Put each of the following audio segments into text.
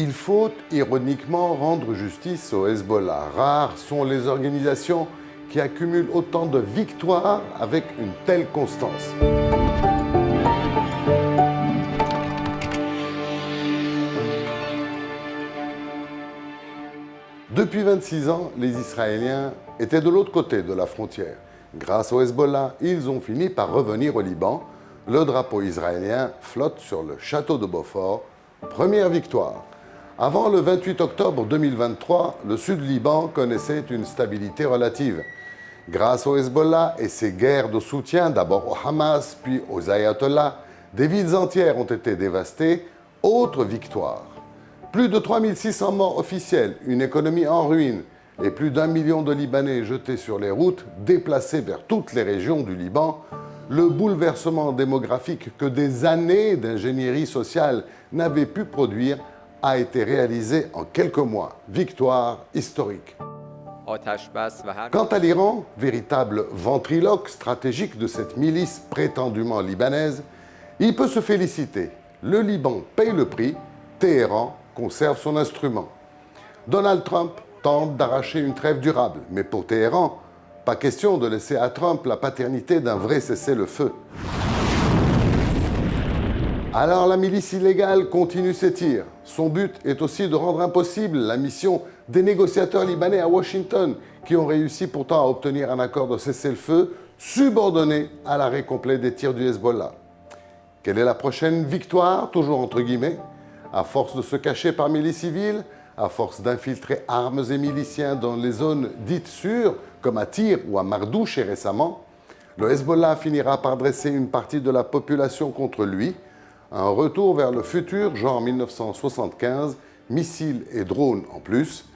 Il faut ironiquement rendre justice au Hezbollah. Rares sont les organisations qui accumulent autant de victoires avec une telle constance. Depuis 26 ans, les Israéliens étaient de l'autre côté de la frontière. Grâce au Hezbollah, ils ont fini par revenir au Liban. Le drapeau israélien flotte sur le château de Beaufort. Première victoire. Avant le 28 octobre 2023, le sud Liban connaissait une stabilité relative. Grâce au Hezbollah et ses guerres de soutien, d'abord au Hamas, puis aux ayatollahs, des villes entières ont été dévastées. Autre victoire. Plus de 3600 morts officiels, une économie en ruine et plus d'1 million de Libanais jetés sur les routes, déplacés vers toutes les régions du Liban. Le bouleversement démographique que des années d'ingénierie sociale n'avaient pu produire a été réalisé en quelques mois. Victoire historique. Quant à l'Iran, véritable ventriloque stratégique de cette milice prétendument libanaise, il peut se féliciter. Le Liban paye le prix, Téhéran conserve son instrument. Donald Trump tente d'arracher une trêve durable, mais pour Téhéran, pas question de laisser à Trump la paternité d'un vrai cessez-le-feu. Alors la milice illégale continue ses tirs. Son but est aussi de rendre impossible la mission des négociateurs libanais à Washington, qui ont réussi pourtant à obtenir un accord de cessez-le-feu subordonné à l'arrêt complet des tirs du Hezbollah. Quelle est la prochaine victoire, toujours entre guillemets? À force de se cacher parmi les civils, à force d'infiltrer armes et miliciens dans les zones dites sûres, comme à Tyr ou à Mardouche et récemment, le Hezbollah finira par dresser une partie de la population contre lui. Un retour vers le futur, genre 1975, missiles et drones en plus.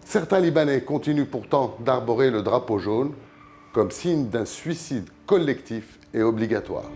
Certains Libanais continuent pourtant d'arborer le drapeau jaune comme signe d'un suicide collectif et obligatoire.